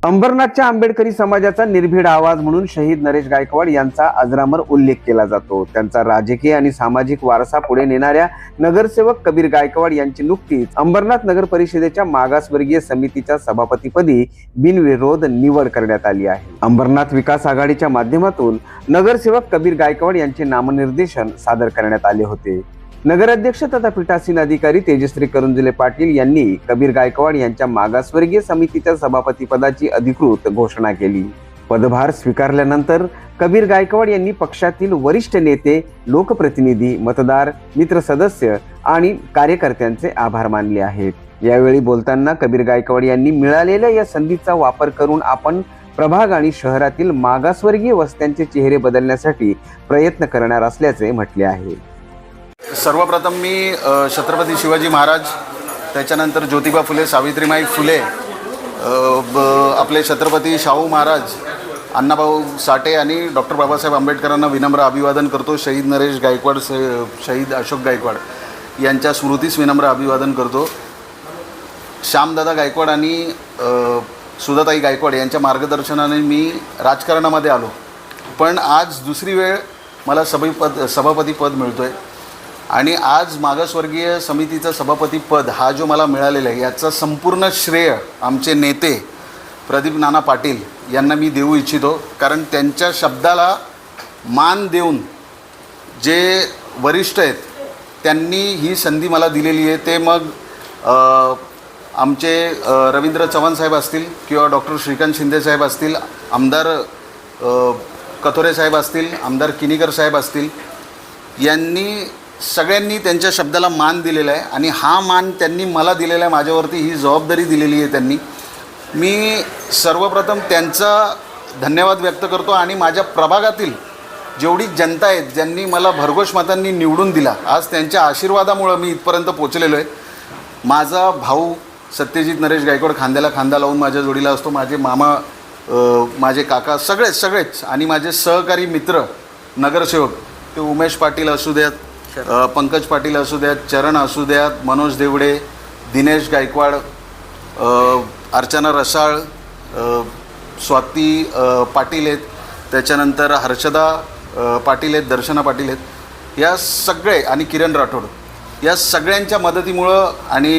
अंबरनाथच्या आंबेडकरी समाजाचा निर्भीड आवाज म्हणून शहीद नरेश गायकवाड यांचा अजरामर उल्लेख केला जातो। त्यांचा राजकीय आणि सामाजिक वारसा पुढे नेणाऱ्या नगरसेवक कबीर गायकवाड यांची नुकतीच अंबरनाथ नगर परिषदेच्या मागासवर्गीय समितीच्या सभापतीपदी बिनविरोध निवड करण्यात आली आहे। अंबरनाथ विकास आघाडीच्या माध्यमातून नगरसेवक कबीर गायकवाड यांचे नामनिर्देशन सादर करण्यात आले होते। नगराध्यक्ष तथा पीठासीन अधिकारी तेजश्री करंजुले पाटील यांनी कबीर गायकवाड यांच्या मागासवर्गीय समितीच्या सभापती पदाची अधिकृत घोषणा केली। पदभार स्वीकारल्यानंतर कबीर गायकवाड यांनी पक्षातील वरिष्ठ नेते, लोकप्रतिनिधी, मतदार, मित्र सदस्य आणि कार्यकर्त्यांचे आभार मानले आहेत। यावेळी बोलताना कबीर गायकवाड यांनी मिळालेल्या या संधीचा वापर करून आपण प्रभाग आणि शहरातील मागासवर्गीय वस्त्यांचे चेहरे बदलण्यासाठी प्रयत्न करणार असल्याचे म्हटले आहे। सर्वप्रथम मी छत्रपती शिवाजी महाराज, त्याच्यानंतर ज्योतिबा फुले, सावित्रीबाई फुले, आपले छत्रपती शाहू महाराज, अण्णाभाऊ साठे आणि डॉक्टर बाबासाहेब आंबेडकरांना विनम्र अभिवादन करतो। शहीद नरेश गायकवाड, शहीद अशोक गायकवाड यांच्या स्मृतीस विनम्र अभिवादन करतो। श्यामदादा गायकवाड आणि सुधाताई गायकवाड यांच्या मार्गदर्शनाने मी राजकारणामध्ये आलो, पण आज दुसरी वेळ मला सभापती पद मिळतो आहे आणि आज मागासवर्गीय समितीचं सभापती पद हा जो मला मिळालेला आहे याचा संपूर्ण श्रेय आमचे नेते प्रदीप नाना पाटील यांना मी देऊ इच्छितो। कारण त्यांच्या शब्दाला मान देऊन जे वरिष्ठ आहेत त्यांनी ही संधी मला दिलेली आहे। ते मग आमचे रवींद्र चव्हाण साहेब असतील किंवा डॉक्टर श्रीकांत शिंदे साहेब असतील, आमदार कथोरे साहेब असतील, आमदार किनीकर साहेब असतील, यांनी सगळ्यांनी त्यांच्या शब्दाला मान दिलेला आहे आणि हा मान त्यांनी मला दिलेला आहे। माझ्यावरती ही जबाबदारी दिलेली आहे त्यांनी। मी सर्वप्रथम त्यांचा धन्यवाद व्यक्त करतो आणि माझ्या प्रभागातील जेवढी जनता आहे ज्यांनी मला भरघोष मतांनी निवडून दिला, आज त्यांच्या आशीर्वादामुळे मी इथपर्यंत पोचलेलो आहे। माझा भाऊ सत्यजित नरेश गायकवाड खांद्याला खांदा लावून माझ्या जोडीला असतो, माझे मामा, माझे काका, सगळेच आणि माझे सहकारी मित्र नगरसेवक, ते उमेश पाटील असू द्यात, पंकज पाटील असू द्यात, चरण असू द्यात, मनोज देवडे, दिनेश गायकवाड, अर्चना रसाळ, स्वाती पाटील आहेत, त्याच्यानंतर हर्षदा पाटील आहेत, दर्शना पाटील आहेत, या सगळे आणि किरण राठोड, या सगळ्यांच्या मदतीमुळं आणि